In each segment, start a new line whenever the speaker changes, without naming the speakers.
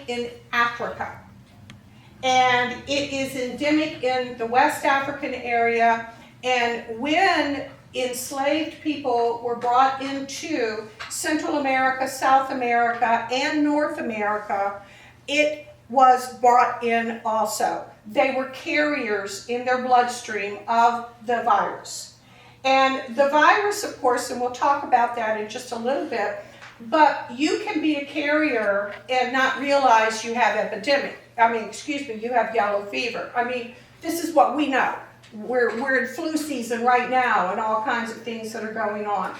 in Africa. And it is endemic in the West African area. And when enslaved people were brought into Central America, South America, and North America, it was brought in also. They were carriers in their bloodstream of the virus. And the virus, of course, and we'll talk about that in just a little bit, but you can be a carrier and not realize you have you have yellow fever. This is what we know. We're in flu season right now and all kinds of things that are going on.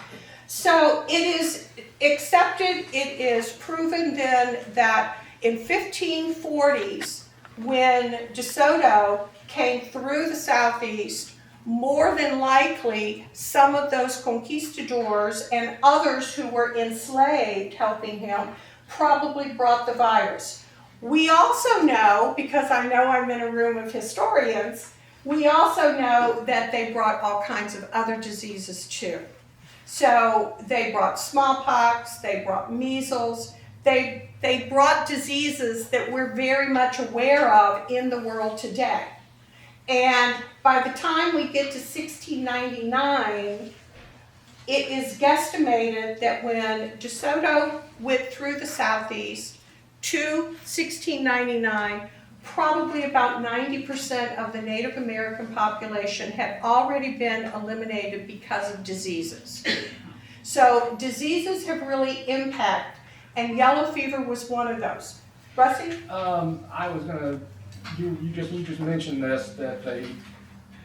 So it is accepted, it is proven then that in 1540s, when DeSoto came through the southeast, more than likely some of those conquistadors and others who were enslaved helping him probably brought the virus. We also know, because I know I'm in a room of historians, we also know that they brought all kinds of other diseases too. So they brought smallpox, they brought measles, they brought diseases that we're very much aware of in the world today. And by the time we get to 1699, it is guesstimated that when DeSoto went through the southeast to 1699, probably about 90% of the Native American population had already been eliminated because of diseases. So diseases have really impacted, and yellow fever was one of those. Rusty?
I was going to, you just mentioned this, that they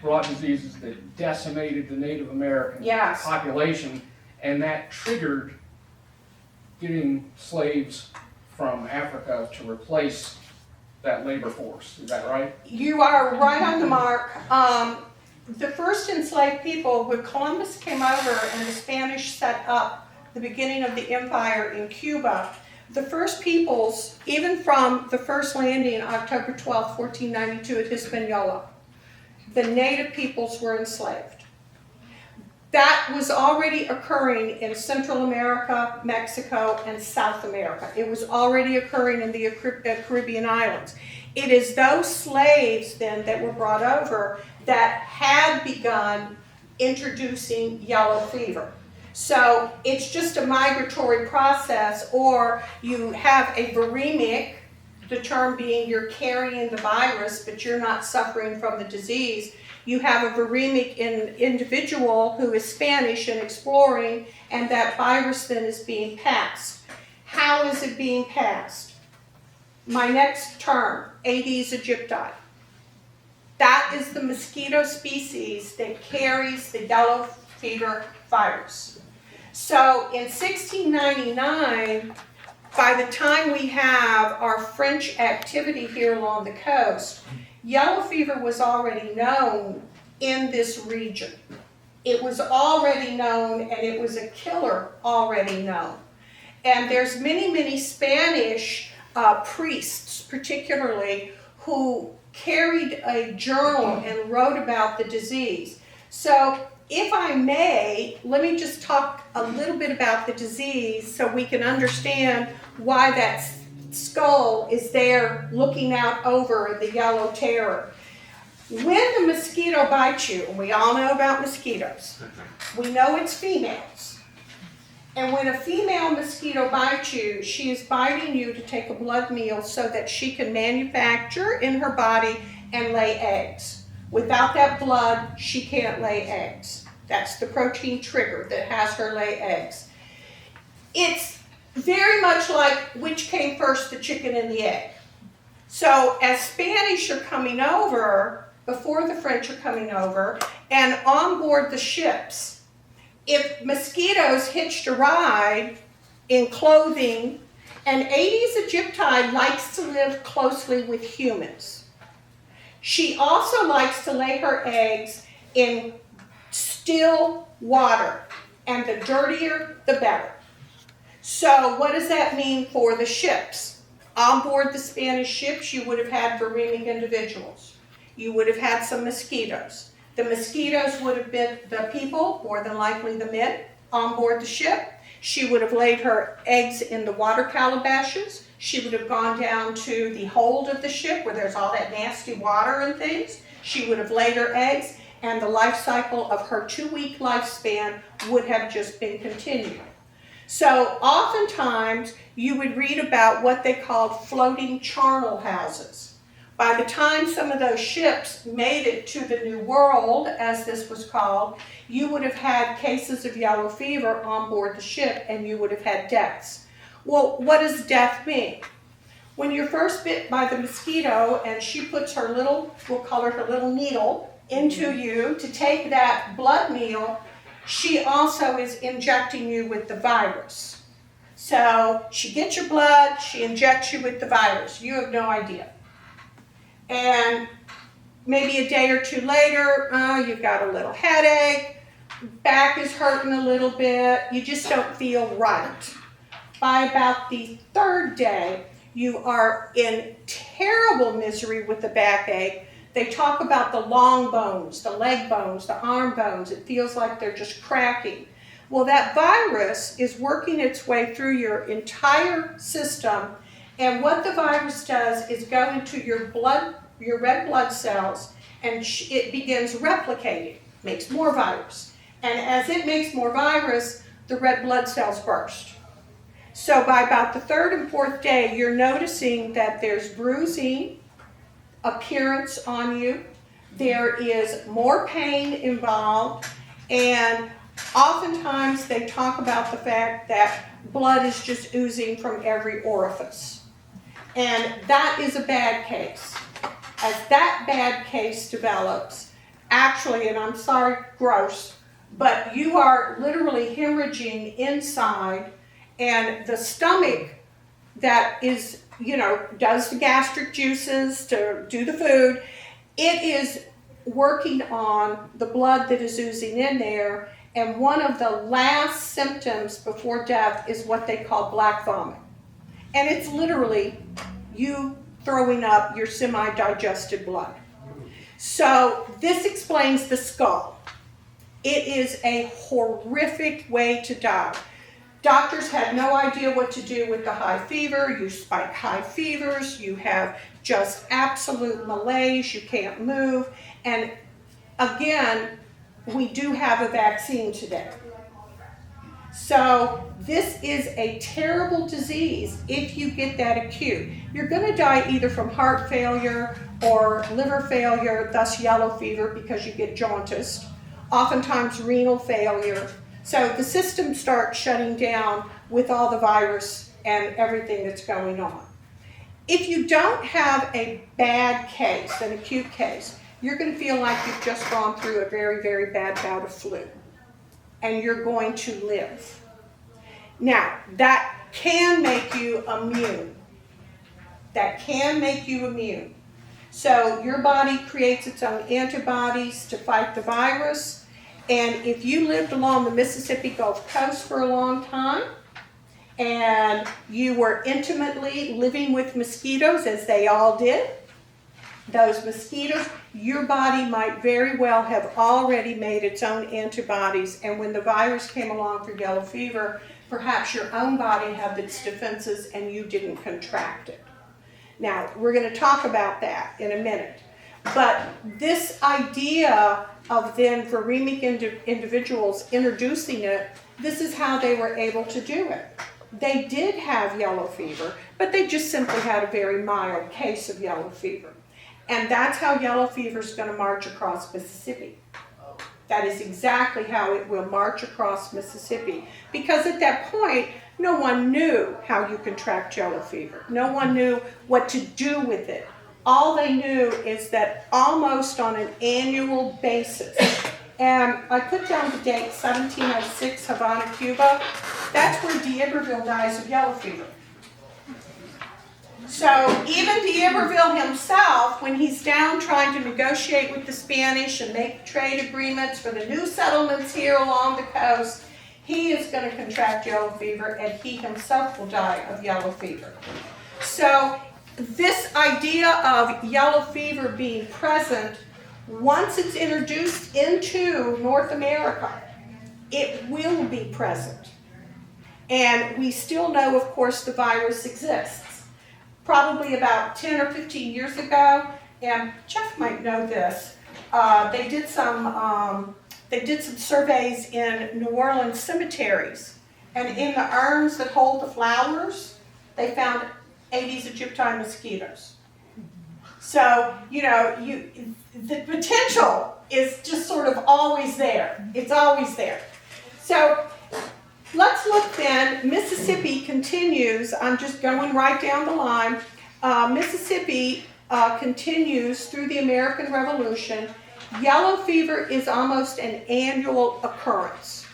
brought diseases that decimated the Native American population, and that triggered getting slaves from Africa to replace that labor force. Is that right?
You are right on the mark. The first enslaved people, when Columbus came over and the Spanish set up the beginning of the empire in Cuba, the first peoples, even from the first landing October 12, 1492 at Hispaniola, the native peoples were enslaved. That was already occurring in Central America, Mexico, and South America. It was already occurring in the Caribbean islands. It is those slaves then that were brought over that had begun introducing yellow fever. So it's just a migratory process, or you have a viremic, the term being you're carrying the virus, but you're not suffering from the disease. You have a viremic individual who is Spanish and exploring, and that virus then is being passed. How is it being passed? My next term, Aedes aegypti. That is the mosquito species that carries the yellow fever virus. So in 1699, by the time we have our French activity here along the coast, yellow fever was already known in this region. It was already known, and it was a killer already known. And there's many Spanish priests, particularly, who carried a journal and wrote about the disease. So if I may, let me just talk a little bit about the disease so we can understand why that skull is there looking out over the yellow terror. When the mosquito bites you, and we all know about mosquitoes, we know it's females. And when a female mosquito bites you, she is biting you to take a blood meal so that she can manufacture in her body and lay eggs. Without that blood, she can't lay eggs. That's the protein trigger that has her lay eggs. It's very much like which came first, the chicken and the egg. So as Spanish are coming over, before the French are coming over, and on board the ships, if mosquitoes hitched a ride in clothing, and Aedes aegypti likes to live closely with humans. She also likes to lay her eggs in still water, and the dirtier, the better. So what does that mean for the ships? On board the Spanish ships, you would have had viremic individuals. You would have had some mosquitoes. The mosquitoes would have been the people, more than likely the men, on board the ship. She would have laid her eggs in the water calabashes. She would have gone down to the hold of the ship where there's all that nasty water and things. She would have laid her eggs, and the life cycle of her 2-week lifespan would have just been continuing. So oftentimes you would read about what they called floating charnel houses. By the time some of those ships made it to the New World, as this was called, you would have had cases of yellow fever on board the ship, and you would have had deaths. Well, what does death mean? When you're first bit by the mosquito and she puts her little, we'll call her little needle, into you to take that blood meal, she also is injecting you with the virus. So she gets your blood, she injects you with the virus. You have no idea. And maybe a day or two later, you've got a little headache, back is hurting a little bit, you just don't feel right. By about the 3rd day, you are in terrible misery with the backache. They talk about the long bones, the leg bones, the arm bones. It feels like they're just cracking. Well, that virus is working its way through your entire system, and what the virus does is go into your blood, your red blood cells, and it begins replicating, makes more virus. And as it makes more virus, the red blood cells burst. So by about the 3rd and 4th day, you're noticing that there's bruising appearance on you, there is more pain involved, and oftentimes they talk about the fact that blood is just oozing from every orifice. And that is a bad case. As that bad case develops, actually, and I'm sorry, gross, but you are literally hemorrhaging inside, and the stomach that is, does the gastric juices to do the food, it is working on the blood that is oozing in there, and one of the last symptoms before death is what they call black vomit. And it's literally you throwing up your semi-digested blood. So this explains the skull. It is a horrific way to die. Doctors had no idea what to do with the high fever. You spike high fevers, you have just absolute malaise, you can't move. And again, we do have a vaccine today. So this is a terrible disease if you get that acute. You're going to die either from heart failure or liver failure, thus yellow fever because you get jaundiced, oftentimes renal failure. So the system starts shutting down with all the virus and everything that's going on. If you don't have a bad case, an acute case, you're going to feel like you've just gone through a very, very bad bout of flu. And you're going to live. Now, that can make you immune. That can make you immune. So your body creates its own antibodies to fight the virus. And if you lived along the Mississippi Gulf Coast for a long time, and you were intimately living with mosquitoes, as they all did, those mosquitoes, your body might very well have already made its own antibodies, and when the virus came along for yellow fever, perhaps your own body had its defenses and you didn't contract it. Now, we're going to talk about that in a minute. But this idea of then viremic individuals introducing it, this is how they were able to do it. They did have yellow fever, but they just simply had a very mild case of yellow fever. And that's how yellow fever is going to march across Mississippi. That is exactly how it will march across Mississippi. Because at that point, no one knew how you contract yellow fever. No one knew what to do with it. All they knew is that almost on an annual basis, and I put down the date 1706, Havana, Cuba. That's where D'Iberville dies of yellow fever. So even D'Iberville himself, when he's down trying to negotiate with the Spanish and make trade agreements for the new settlements here along the coast, he is going to contract yellow fever, and he himself will die of yellow fever. So this idea of yellow fever being present, once it's introduced into North America, it will be present. And we still know, of course, the virus exists. probably about 10 or 15 years ago, and Jeff might know this. They did some surveys in New Orleans cemeteries, and in the urns that hold the flowers, they found Aedes aegypti mosquitoes. So, the potential is just sort of always there. It's always there. So, let's look then. Mississippi continues. I'm just going right down the line. Mississippi continues through the American Revolution. Yellow fever is almost an annual occurrence.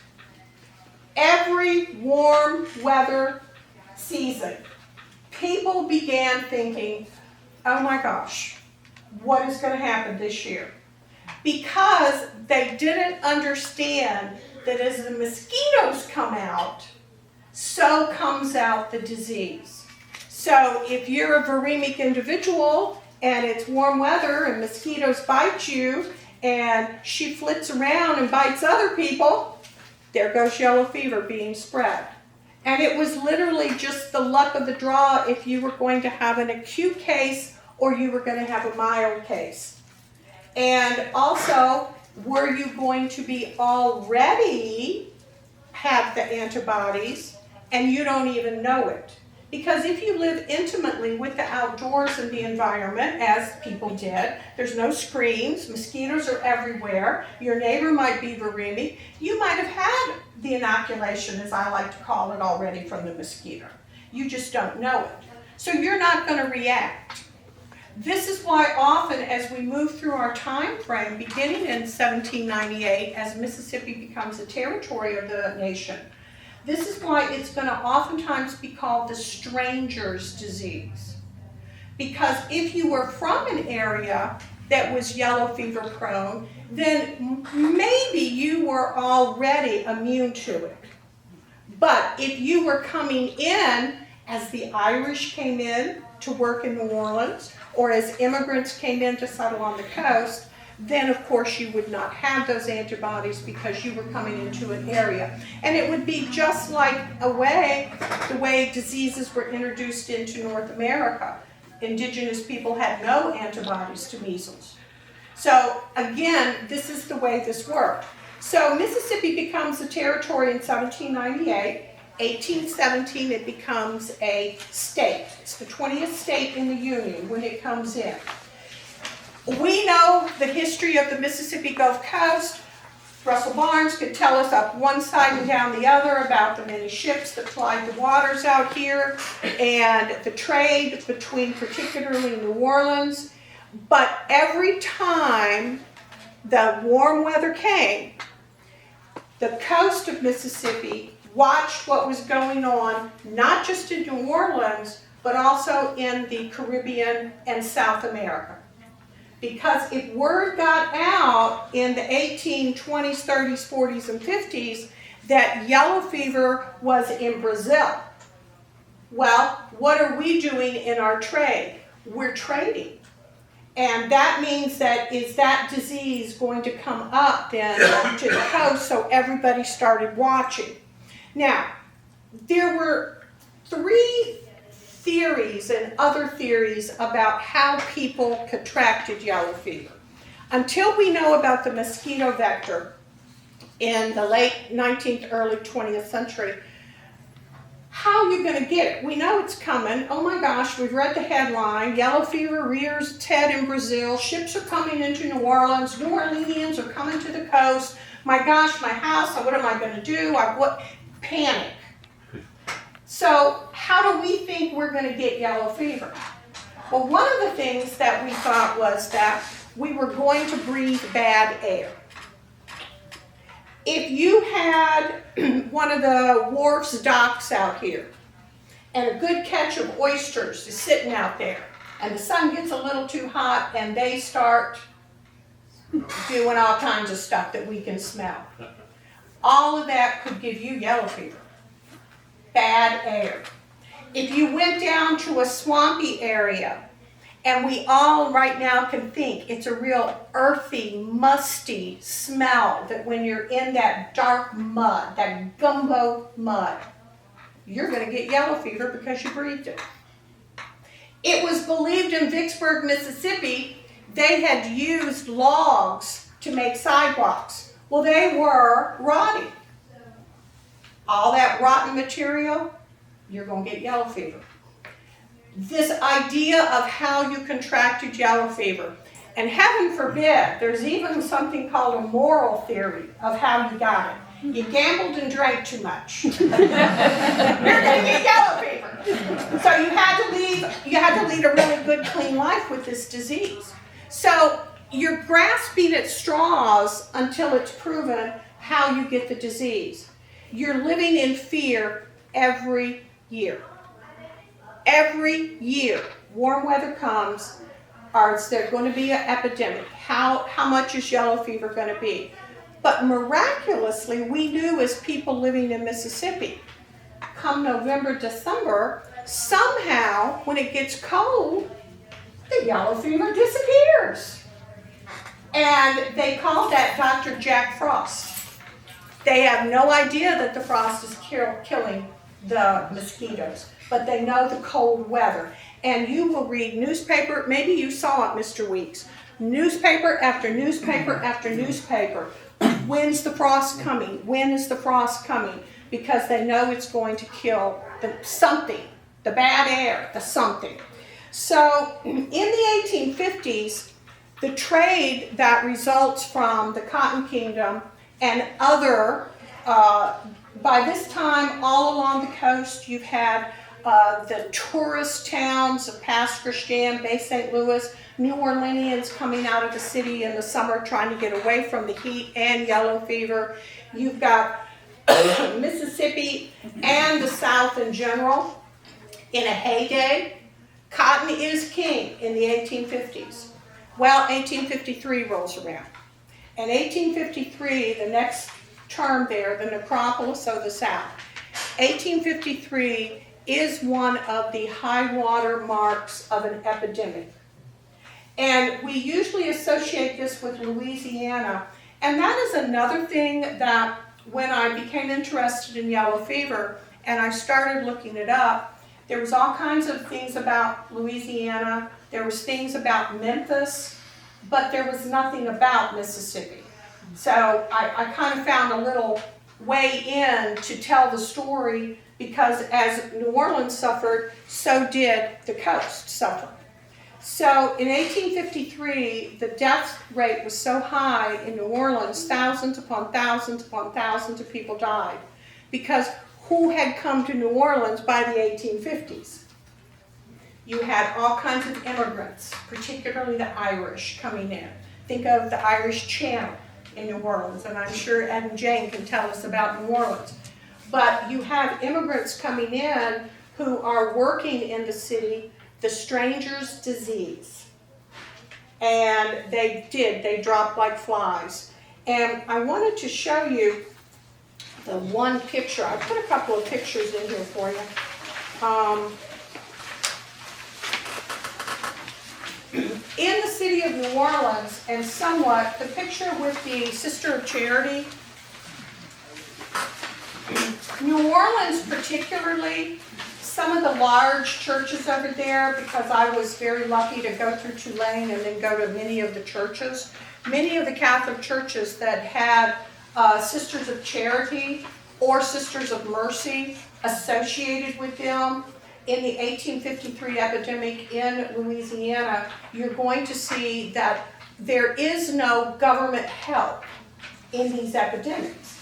Every warm weather season, people began thinking, oh my gosh, what is going to happen this year? Because they didn't understand that as the mosquitoes come out, so comes out the disease. So if you're a viremic individual and it's warm weather and mosquitoes bite you and she flits around and bites other people, there goes yellow fever being spread. And it was literally just the luck of the draw if you were going to have an acute case or you were going to have a mild case. And also, were you going to be already have the antibodies and you don't even know it? Because if you live intimately with the outdoors and the environment, as people did, there's no screens, mosquitoes are everywhere, your neighbor might be viremic, you might have had the inoculation, as I like to call it, already from the mosquito. You just don't know it. So you're not going to react. This is why often as we move through our time frame, beginning in 1798, as Mississippi becomes a territory of the nation, this is why it's going to oftentimes be called the stranger's disease. Because if you were from an area that was yellow fever prone, then maybe you were already immune to it. But if you were coming in as the Irish came in to work in New Orleans, or as immigrants came in to settle on the coast, then of course you would not have those antibodies because you were coming into an area. And it would be just like the way diseases were introduced into North America. Indigenous people had no antibodies to measles. So again, this is the way this worked. So Mississippi becomes a territory in 1798. 1817, it becomes a state. It's the 20th state in the Union when it comes in. We know the history of the Mississippi Gulf Coast. Russell Barnes could tell us up one side and down the other about the many ships that plied the waters out here and the trade between particularly New Orleans. But every time the warm weather came, the coast of Mississippi watched what was going on, not just in New Orleans, but also in the Caribbean and South America. Because if word got out in the 1820s, 30s, 40s, and 50s that yellow fever was in Brazil, well, what are we doing in our trade? We're trading. And that means that is that disease going to come up then to the coast, so everybody started watching. Now, there were three theories and other theories about how people contracted yellow fever. Until we know about the mosquito vector in the late 19th, early 20th century, how are you going to get it? We know it's coming. Oh my gosh, we've read the headline, yellow fever rears its head in Brazil, ships are coming into New Orleans, New Orleanians are coming to the coast, my gosh, my house, what am I going to do? Panic. So how do we think we're going to get yellow fever? Well, one of the things that we thought was that we were going to breathe bad air. If you had one of the wharf's docks out here and a good catch of oysters is sitting out there and the sun gets a little too hot and they start doing all kinds of stuff that we can smell, all of that could give you yellow fever. Bad air. If you went down to a swampy area, and we all right now can think it's a real earthy, musty smell that when you're in that dark mud, that gumbo mud, you're going to get yellow fever because you breathed it. It was believed in Vicksburg, Mississippi, they had used logs to make sidewalks. Well, they were rotting. All that rotten material, you're going to get yellow fever. This idea of how you contracted yellow fever, and heaven forbid, there's even something called a moral theory of how you got it. You gambled and drank too much. You're going to get yellow fever. So you had to lead a really good, clean life with this disease. So you're grasping at straws until it's proven how you get the disease. You're living in fear every year. Every year, warm weather comes, or is there going to be an epidemic? How much is yellow fever going to be? But miraculously, we knew as people living in Mississippi, come November, December, somehow, when it gets cold, the yellow fever disappears. And they called that Dr. Jack Frost. They have no idea that the frost is killing the mosquitoes, but they know the cold weather. And you will read newspaper, maybe you saw it, Mr. Weeks, newspaper after newspaper after newspaper. When's the frost coming? When is the frost coming? Because they know it's going to kill something, the bad air, the something. So in the 1850s, the trade that results from the Cotton Kingdom and other, by this time, all along the coast, you've had the tourist towns of Pass Christian, Bay St. Louis, New Orleanians coming out of the city in the summer trying to get away from the heat and yellow fever. You've got Mississippi and the South in general in a heyday. Cotton is king in the 1850s. Well, 1853 rolls around. And 1853, the next term there, the necropolis of the South, 1853 is one of the high water marks of an epidemic. And we usually associate this with Louisiana. And that is another thing that when I became interested in yellow fever and I started looking it up, there was all kinds of things about Louisiana. There was things about Memphis, but there was nothing about Mississippi. So I kind of found a little way in to tell the story because as New Orleans suffered, so did the coast suffer. So in 1853, the death rate was so high in New Orleans, thousands upon thousands upon thousands of people died. Because who had come to New Orleans by the 1850s? You had all kinds of immigrants, particularly the Irish, coming in. Think of the Irish Channel in New Orleans, and I'm sure Ed and Jane can tell us about New Orleans. But you have immigrants coming in who are working in the city, the stranger's disease. And they dropped like flies. And I wanted to show you the one picture. I put a couple of pictures in here for you. In the city of New Orleans, and somewhat, the picture with the Sister of Charity, New Orleans particularly, some of the large churches over there, because I was very lucky to go through Tulane and then go to many of the churches, many of the Catholic churches that had Sisters of Charity or Sisters of Mercy associated with them. In the 1853 epidemic in Louisiana, you're going to see that there is no government help in these epidemics.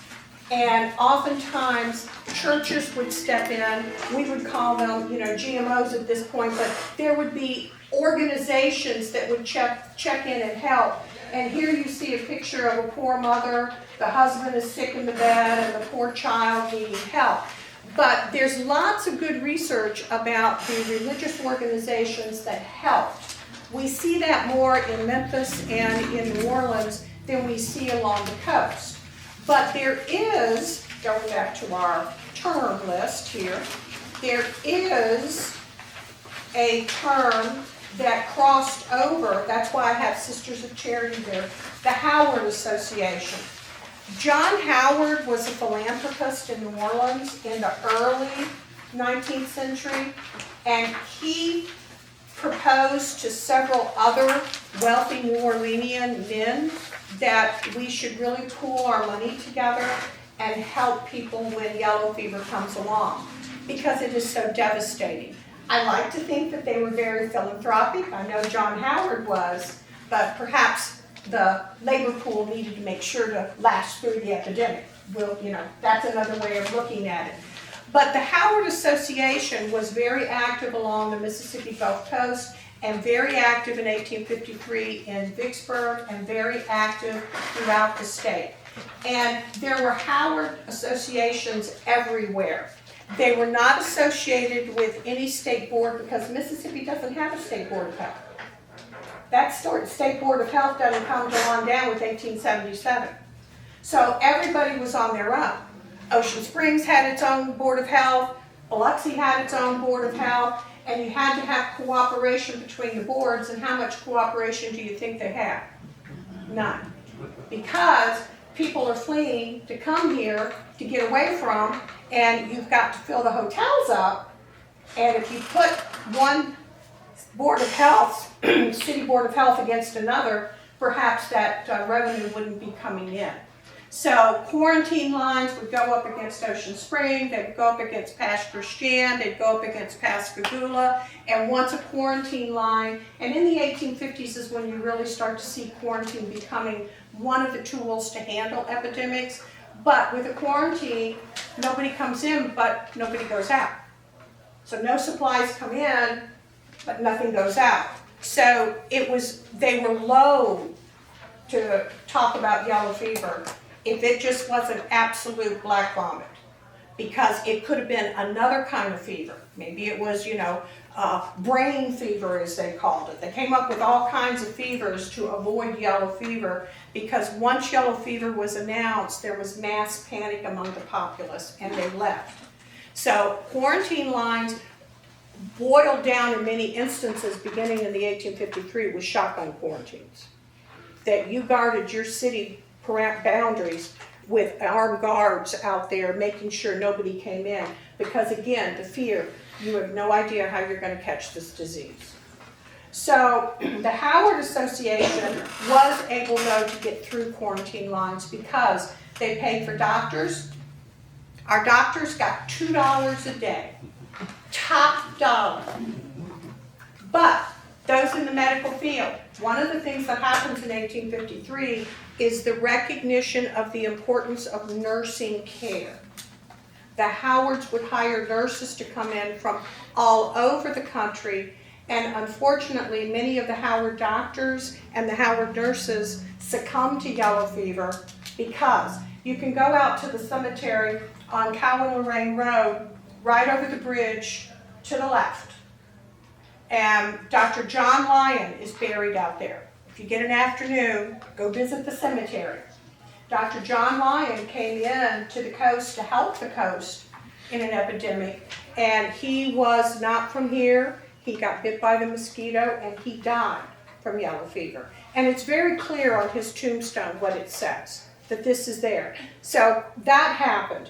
And oftentimes, churches would step in. We would call them, GMOs at this point, but there would be organizations that would check in and help. And here you see a picture of a poor mother. The husband is sick in the bed, and the poor child needing help. But there's lots of good research about the religious organizations that helped. We see that more in Memphis and in New Orleans than we see along the coast. But there is, going back to our term list here, there is a term that crossed over. That's why I have Sisters of Charity there, the Howard Association. John Howard was a philanthropist in New Orleans in the early 19th century, and he proposed to several other wealthy New Orleanian men that we should really pool our money together and help people when yellow fever comes along, because it is so devastating. I like to think that they were very philanthropic. I know John Howard was, but perhaps the labor pool needed to make sure to last through the epidemic. Well, that's another way of looking at it. But the Howard Association was very active along the Mississippi Gulf Coast and very active in 1853 in Vicksburg and very active throughout the state. And there were Howard associations everywhere. They were not associated with any state board because Mississippi doesn't have a state board of health. That state board of health doesn't come on down with 1877. So everybody was on their own. Ocean Springs had its own board of health, Biloxi had its own board of health, and you had to have cooperation between the boards, and how much cooperation do you think they had? None. Because people are fleeing to come here to get away from, and you've got to fill the hotels up, and if you put one board of health, city board of health against another, perhaps that revenue wouldn't be coming in. So quarantine lines would go up against Ocean Spring, they'd go up against Pass Christian, they'd go up against Pascagoula, and once a quarantine line, and in the 1850s is when you really start to see quarantine becoming one of the tools to handle epidemics. But with a quarantine, nobody comes in, but nobody goes out. So no supplies come in, but nothing goes out. So they were loath to talk about yellow fever if it just wasn't absolute black vomit, because it could have been another kind of fever. Maybe it was, brain fever, as they called it. They came up with all kinds of fevers to avoid yellow fever, because once yellow fever was announced, there was mass panic among the populace, and they left. So quarantine lines boiled down in many instances, beginning in the 1853, with shotgun quarantines. That you guarded your city boundaries with armed guards out there making sure nobody came in, because again, the fear, you have no idea how you're going to catch this disease. So the Howard Association was able, though, to get through quarantine lines because they paid for doctors. Our doctors got $2 a day, top dollar. But those in the medical field, one of the things that happens in 1853 is the recognition of the importance of nursing care. The Howards would hire nurses to come in from all over the country, and unfortunately many of the Howard doctors and the Howard nurses succumbed to yellow fever, because you can go out to the cemetery on Cowan-Lorraine Road, right over the bridge to the left. And Dr. John Lyon is buried out there. If you get an afternoon, go visit the cemetery. Dr. John Lyon came in to the coast to help the coast in an epidemic, and he was not from here. He got bit by the mosquito, and he died from yellow fever. And it's very clear on his tombstone what it says, that this is there. So that happened.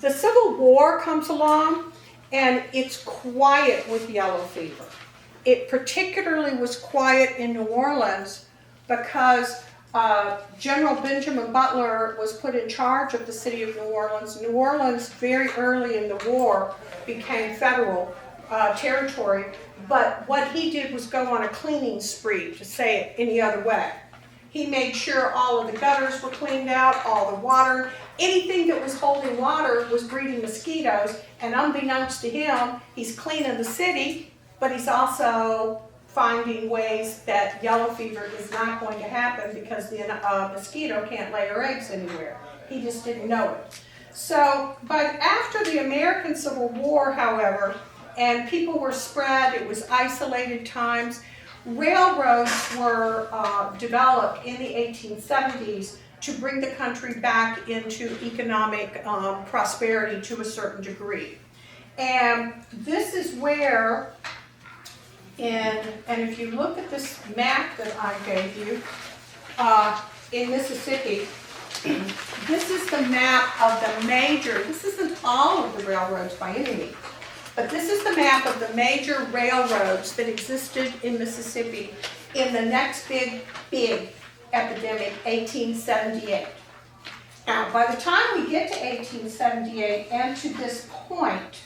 The Civil War comes along, and it's quiet with yellow fever. It particularly was quiet in New Orleans because General Benjamin Butler was put in charge of the city of New Orleans. New Orleans, very early in the war, became federal territory, but what he did was go on a cleaning spree, to say it any other way. He made sure all of the gutters were cleaned out, all the water, anything that was holding water was breeding mosquitoes, and unbeknownst to him, he's cleaning the city, but he's also finding ways that yellow fever is not going to happen because the mosquito can't lay her eggs anywhere. He just didn't know it. So, but after the American Civil War, however, and people were spread, it was isolated times, railroads were developed in the 1870s to bring the country back into economic prosperity to a certain degree. And this is where, and if you look at this map that I gave you, in Mississippi, this is the map of the major, this isn't all of the railroads by any means, but this is the map of the major railroads that existed in Mississippi in the next big epidemic, 1878. Now, by the time we get to 1878 and to this point,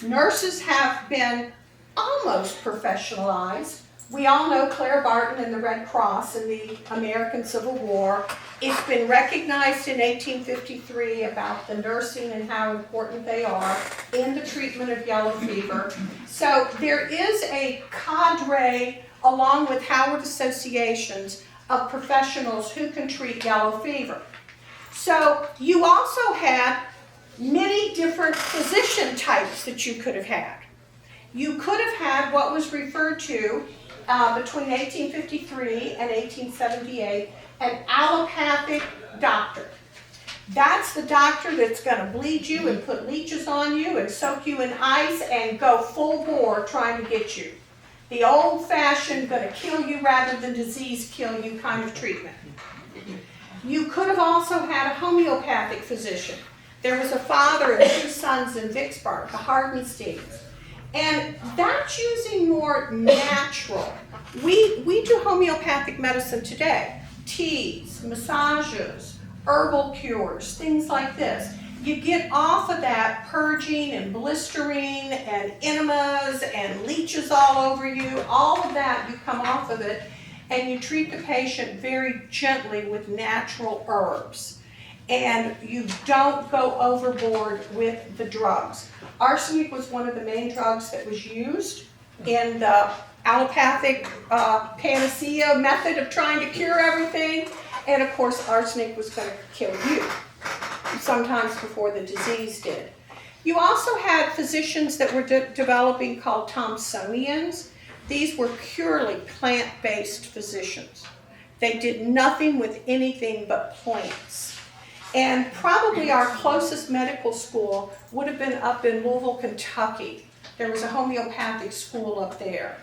nurses have been almost professionalized. We all know Claire Barton and the Red Cross in the American Civil War. It's been recognized in 1853 about the nursing and how important they are in the treatment of yellow fever. So there is a cadre, along with Howard associations, of professionals who can treat yellow fever. So you also had many different physician types that you could have had. You could have had what was referred to between 1853 and 1878, an allopathic doctor. That's the doctor that's going to bleed you and put leeches on you and soak you in ice and go full bore trying to get you. The old-fashioned, going to kill you rather than disease kill you kind of treatment. You could have also had a homeopathic physician. There was a father and 2 sons in Vicksburg, the Hardensteins. And that's using more natural. We do homeopathic medicine today. Teas, massages, herbal cures, things like this. You get off of that purging and blistering and enemas and leeches all over you. All of that, you come off of it and you treat the patient very gently with natural herbs. And you don't go overboard with the drugs. Arsenic was one of the main drugs that was used in the allopathic panacea method of trying to cure everything. And of course, arsenic was going to kill you, sometimes before the disease did. You also had physicians that were developing called Thomsonians. These were purely plant-based physicians. They did nothing with anything but plants. And probably our closest medical school would have been up in Louisville, Kentucky. There was a homeopathic school up there.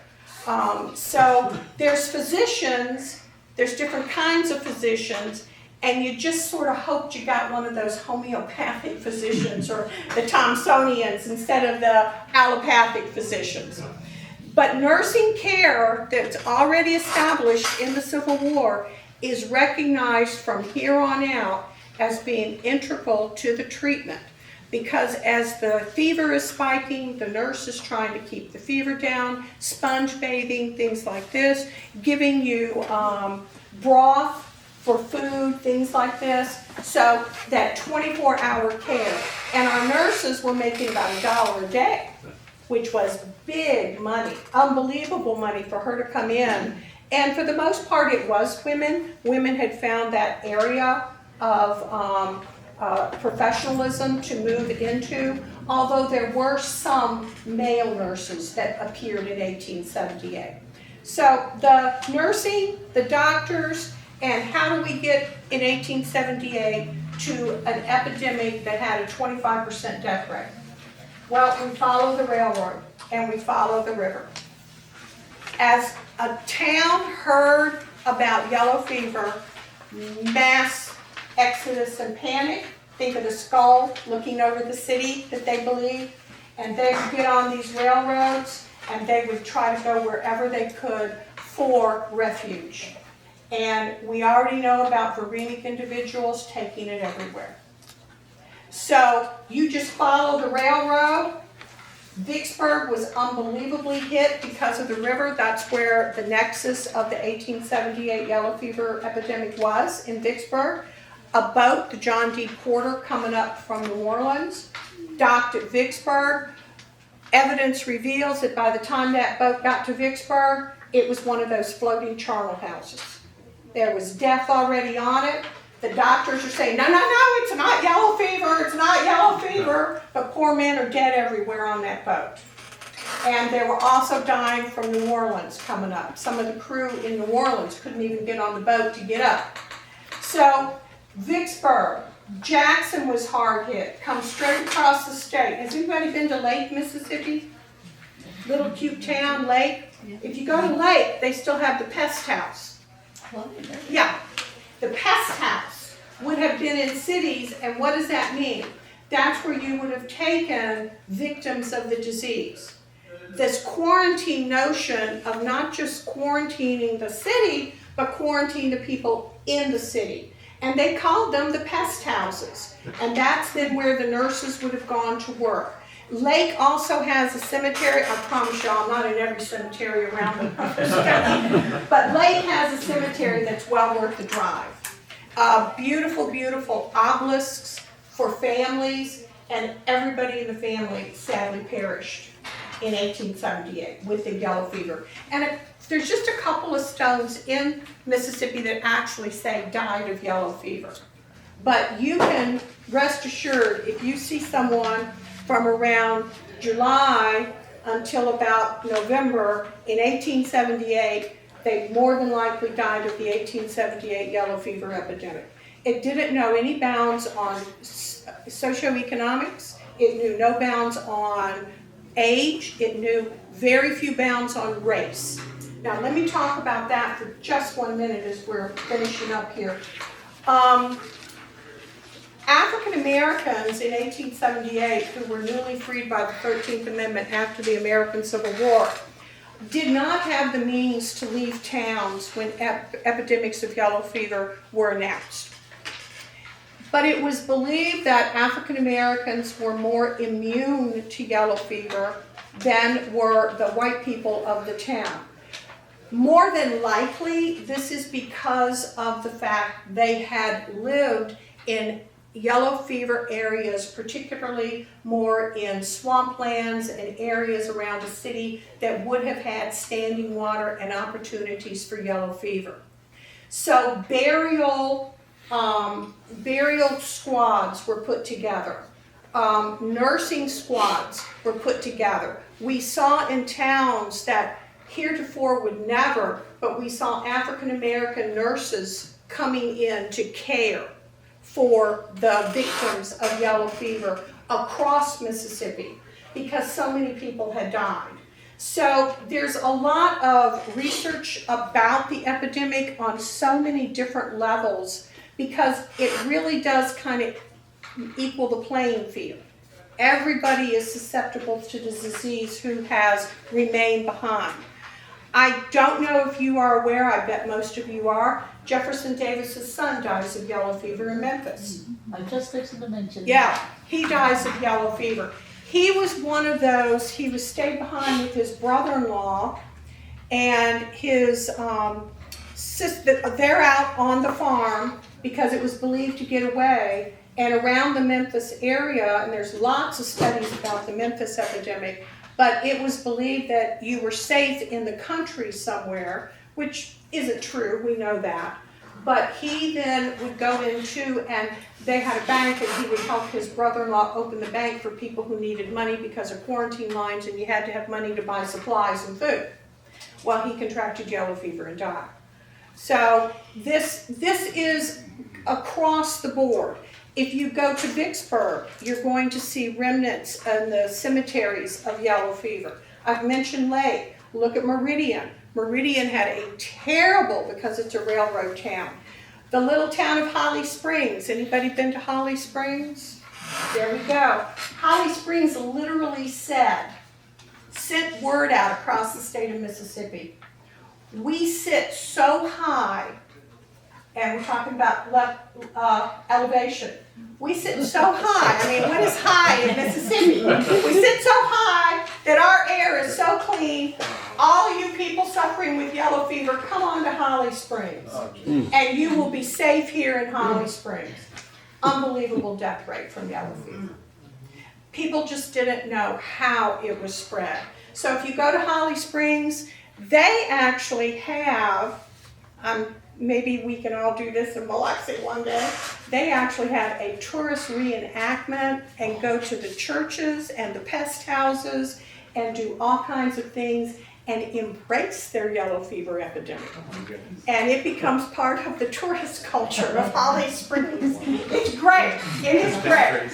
So there's physicians, there's different kinds of physicians, and you just sort of hoped you got one of those homeopathic physicians or the Thomsonians instead of the allopathic physicians. But nursing care that's already established in the Civil War is recognized from here on out as being integral to the treatment, because as the fever is spiking, the nurse is trying to keep the fever down, sponge bathing, things like this, giving you broth for food, things like this, so that 24-hour care. And our nurses were making about $1 a day, which was big money, unbelievable money for her to come in. And for the most part, it was women. Women had found that area of professionalism to move into, although there were some male nurses that appeared in 1878. So the nursing, the doctors, and how do we get in 1878 to an epidemic that had a 25% death rate? Well, we follow the railroad and we follow the river. As a town heard about yellow fever, mass exodus and panic. Think of the skull looking over the city that they believed, and they would get on these railroads and they would try to go wherever they could for refuge. And we already know about viremic individuals taking it everywhere. So you just follow the railroad. Vicksburg was unbelievably hit because of the river. That's where the nexus of the 1878 yellow fever epidemic was, in Vicksburg. A boat, the John D. Porter, coming up from New Orleans, docked at Vicksburg. Evidence reveals that by the time that boat got to Vicksburg, it was one of those floating charnel houses. There was death already on it. The doctors are saying, no, it's not yellow fever, it's not yellow fever. But poor men are dead everywhere on that boat. And they were also dying from New Orleans coming up. Some of the crew in New Orleans couldn't even get on the boat to get up. So Vicksburg, Jackson was hard hit, come straight across the state. Has anybody been to Lake, Mississippi? Little cute town, Lake. If you go to Lake, they still have the pest house. Yeah, the pest house would have been in cities, and what does that mean? that's where you would have taken victims of the disease. This quarantine notion of not just quarantining the city, but quarantine the people in the city. And they called them the pest houses. And that's then where the nurses would have gone to work. Lake also has a cemetery. I promise y'all, I'm not in every cemetery around the but Lake has a cemetery that's well worth the drive. Beautiful, beautiful obelisks for families, and everybody in the family sadly perished in 1878 with the yellow fever. And there's just a couple of stones in Mississippi that actually say died of yellow fever. But you can rest assured, if you see someone from around July until about November in 1878, they more than likely died of the 1878 yellow fever epidemic. It didn't know any bounds on socioeconomics. It knew no bounds on age. It knew very few bounds on race. Now let me talk about that for just 1 minute as we're finishing up here. African Americans in 1878, who were newly freed by the 13th Amendment after the American Civil War, did not have the means to leave towns when epidemics of yellow fever were announced. But it was believed that African Americans were more immune to yellow fever than were the white people of the town. More than likely, this is because of the fact they had lived in yellow fever areas, particularly more in swamplands and areas around the city that would have had standing water and opportunities for yellow fever. So burial squads were put together. Nursing squads were put together. We saw in towns that heretofore would never, but we saw African American nurses coming in to care for the victims of yellow fever across Mississippi because so many people had died. So there's a lot of research about the epidemic on so many different levels because it really does kind of equal the playing field. Everybody is susceptible to the disease who has remained behind. I don't know if you are aware, I bet most of you are, Jefferson Davis's son dies of yellow fever in Memphis.
I just fixing to mention.
Yeah, he dies of yellow fever. He was one of those, he was stayed behind with his brother-in-law and his sister. They're out on the farm because it was believed to get away, and around the Memphis area, and there's lots of studies about the Memphis epidemic, but it was believed that you were safe in the country somewhere, which isn't true, we know that. But he then would go into, and they had a bank, and he would help his brother-in-law open the bank for people who needed money because of quarantine lines, and you had to have money to buy supplies and food. Well, he contracted yellow fever and died. So this is across the board. If you go to Vicksburg, you're going to see remnants in the cemeteries of yellow fever. I've mentioned Lake. Look at Meridian. Meridian had a terrible, because it's a railroad town. The little town of Holly Springs. Anybody been to Holly Springs? There we go. Holly Springs literally sent word out across the state of Mississippi. We sit so high, and we're talking about elevation. We sit so high, I mean, what is high in Mississippi? We sit so high that our air is so clean. All of you people suffering with yellow fever, come on to Holly Springs. And you will be safe here in Holly Springs. Unbelievable death rate from yellow fever. People just didn't know how it was spread. So if you go to Holly Springs, they actually have, maybe we can all do this in Biloxi one day. They actually have a tourist reenactment and go to the churches and the pest houses and do all kinds of things and embrace their yellow fever epidemic. And it becomes part of the tourist culture of Holly Springs. It's great. It is great.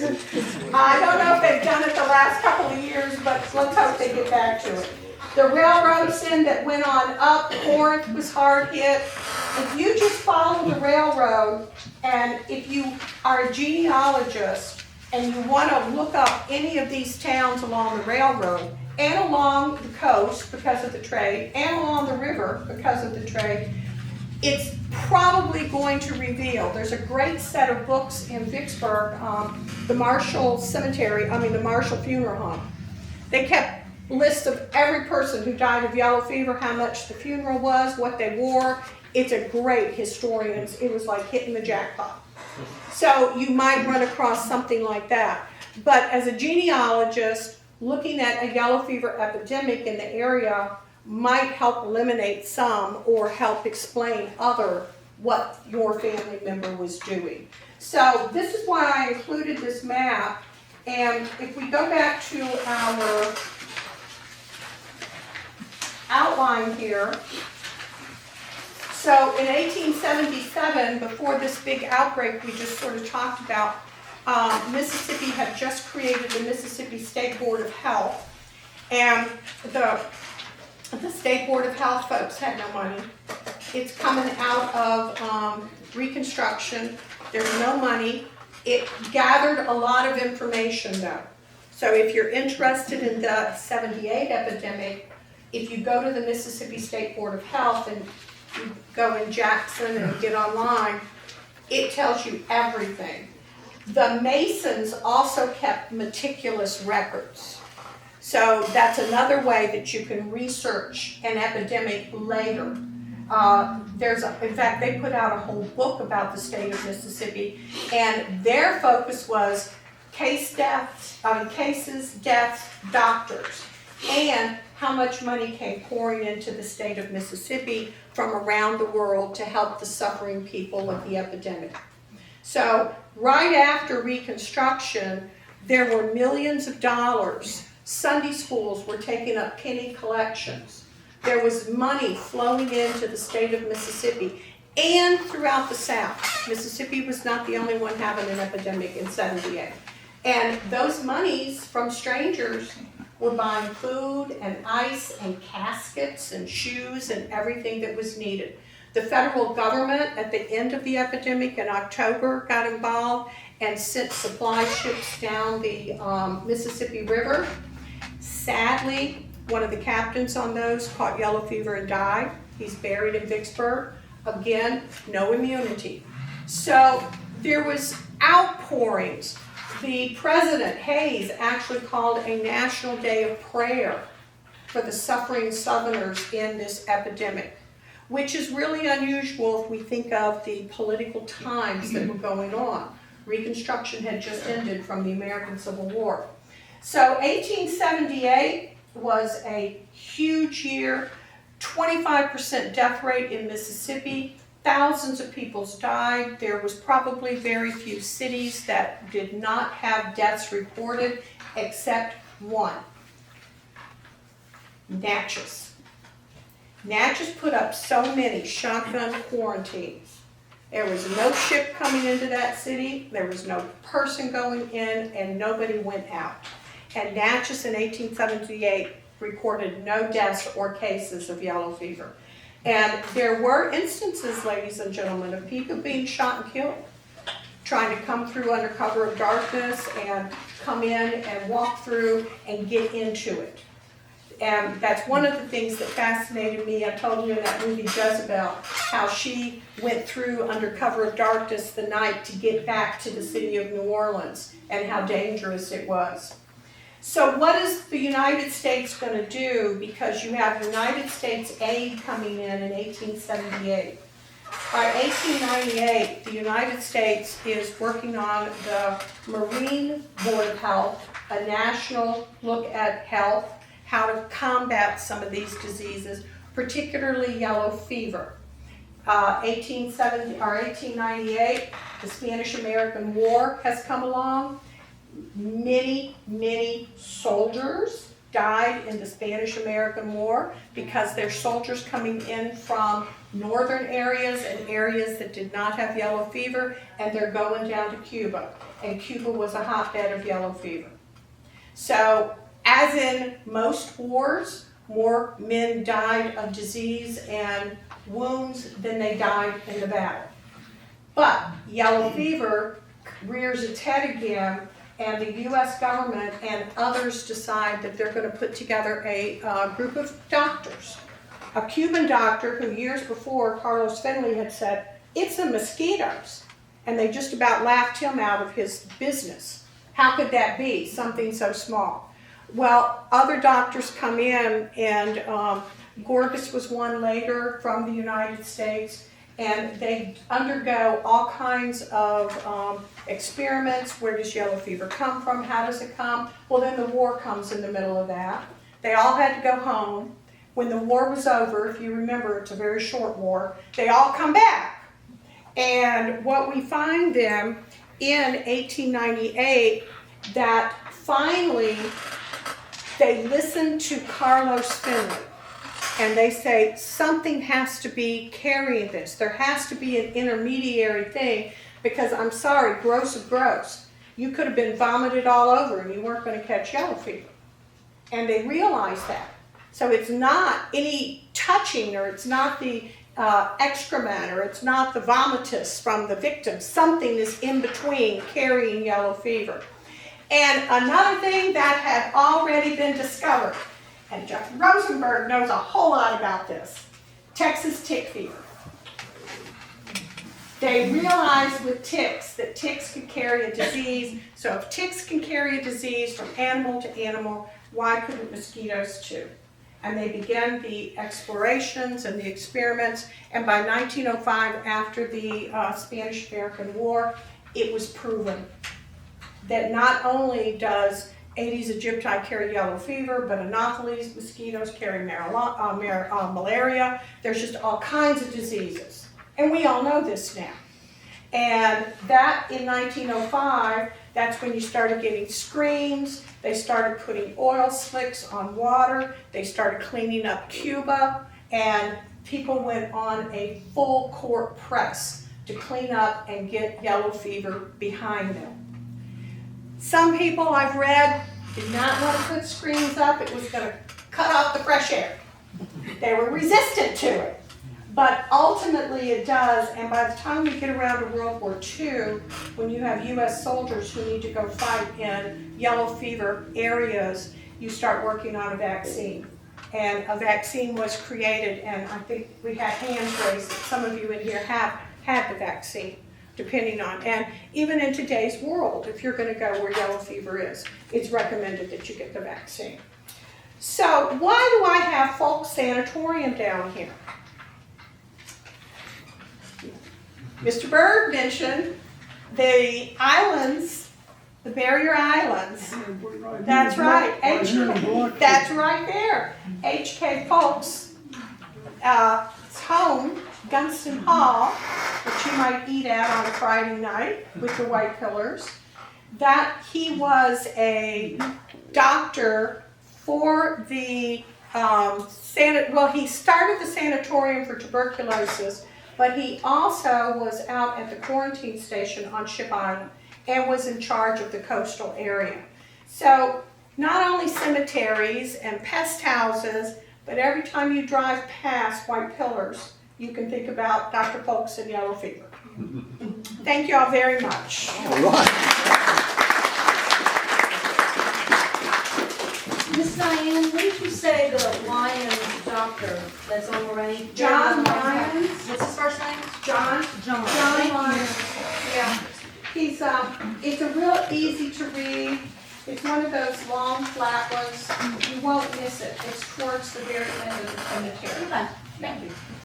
I don't know if they've done it the last couple of years, but let's hope they get back to it. The railroads then that went on up, Corinth was hard hit. If you just follow the railroad, and if you are a genealogist and you want to look up any of these towns along the railroad and along the coast because of the trade and along the river because of the trade, it's probably going to reveal. There's a great set of books in Vicksburg, the Marshall Funeral Home. They kept lists of every person who died of yellow fever, how much the funeral was, what they wore. It's a great historian. It was like hitting the jackpot. So you might run across something like that. But as a genealogist, looking at a yellow fever epidemic in the area might help eliminate some or help explain what your family member was doing. So this is why I included this map. And if we go back to our outline here, so in 1877, before this big outbreak we just sort of talked about, Mississippi had just created the Mississippi State Board of Health, and the State Board of Health folks had no money. It's coming out of Reconstruction. There's no money. It gathered a lot of information though. So if you're interested in the 78 epidemic, if you go to the Mississippi State Board of Health and you go in Jackson and get online, it tells you everything. The Masons also kept meticulous records. So that's another way that you can research an epidemic later. In fact, they put out a whole book about the state of Mississippi, and their focus was cases, deaths, doctors, and how much money came pouring into the state of Mississippi from around the world to help the suffering people of the epidemic. So right after Reconstruction, there were millions of dollars. Sunday schools were taking up penny collections. There was money flowing into the state of Mississippi and throughout the South. Mississippi was not the only one having an epidemic in 78. And those monies from strangers were buying food and ice and caskets and shoes and everything that was needed. The federal government at the end of the epidemic in October got involved and sent supply ships down the Mississippi River. Sadly, one of the captains on those caught yellow fever and died. He's buried in Vicksburg. Again, no immunity. So there was outpourings. The president, Hayes, actually called a national day of prayer for the suffering Southerners in this epidemic, which is really unusual if we think of the political times that were going on. Reconstruction had just ended from the American Civil War. So 1878 was a huge year, 25% death rate in Mississippi. Thousands of people died. There was probably very few cities that did not have deaths reported except one, Natchez. Natchez put up so many shotgun quarantines. There was no ship coming into that city, there was no person going in, and nobody went out. And Natchez in 1878 recorded no deaths or cases of yellow fever. And there were instances, ladies and gentlemen, of people being shot and killed, trying to come through under cover of darkness and come in and walk through and get into it. And that's one of the things that fascinated me. I told you in that movie Jezebel how she went through under cover of darkness the night to get back to the city of New Orleans and how dangerous it was. So what is the United States going to do? Because you have United States aid coming in 1878. By 1898, the United States is working on the Marine Board of Health, a national look at health, how to combat some of these diseases, particularly yellow fever. 1898, the Spanish-American War has come along. Many soldiers died in the Spanish-American War because they're soldiers coming in from northern areas and areas that did not have yellow fever, and they're going down to Cuba. And Cuba was a hotbed of yellow fever. So, as in most wars, more men died of disease and wounds than they died in the battle. But yellow fever rears its head again and the US government and others decide that they're going to put together a group of doctors. A Cuban doctor who years before, Carlos Finley, had said, it's the mosquitoes. And they just about laughed him out of his business. How could that be, something so small? Well, other doctors come in, and Gorgas was one later from the United States, and they undergo all kinds of experiments. Where does yellow fever come from? How does it come? Well, then the war comes in the middle of that. They all had to go home. When the war was over, if you remember, it's a very short war, they all come back. And what we find then in 1898, that finally they listen to Carlos Finley. And they say, something has to be carrying this. There has to be an intermediary thing, because I'm sorry, gross of gross. You could have been vomited all over and you weren't going to catch yellow fever. And they realized that. So it's not any touching, or it's not the excrement, or it's not the vomitus from the victim. Something is in between carrying yellow fever. And another thing that had already been discovered, and Jeff Rosenberg knows a whole lot about this, Texas tick fever. They realized with ticks that ticks could carry a disease. So if ticks can carry a disease from animal to animal, why couldn't mosquitoes too? And they began the explorations and the experiments. And by 1905, after the Spanish-American War, it was proven that not only does Aedes aegypti carry yellow fever, but Anopheles mosquitoes carry malaria. There's just all kinds of diseases. And we all know this now. And that in 1905, that's when you started getting screens. They started putting oil slicks on water. They started cleaning up Cuba. And people went on a full court press to clean up and get yellow fever behind them. Some people I've read did not want to put screens up. It was going to cut off the fresh air. They were resistant to it. But ultimately it does, and by the time we get around to World War II, when you have US soldiers who need to go fight in yellow fever areas, you start working on a vaccine. And a vaccine was created, and I think we had hands raised. Some of you in here have had the vaccine, depending on. And even in today's world, if you're going to go where yellow fever is, it's recommended that you get the vaccine. So why do I have Folk Sanatorium down here? Mr. Berg mentioned the islands, the barrier islands. That's right. That's right there. H.K. Folks' home, Gunston Hall, which you might eat at on a Friday night with the white pillars. That he was a doctor for the he started the sanatorium for tuberculosis, but he also was out at the quarantine station on Ship Island and was in charge of the coastal area. So not only cemeteries and pest houses, but every time you drive past white pillars, you can think about Dr. Folks and yellow fever. Thank you all very much.
All right.
Miss Diane, what did you say the Lyons doctor that's on Lorraine?
John Lyons.
What's his first name?
John
Thank
Lyons. Yeah. He's it's a real easy to read. It's one of those long flat ones. You won't miss it. It's towards the very end of the cemetery.
Okay, thank you.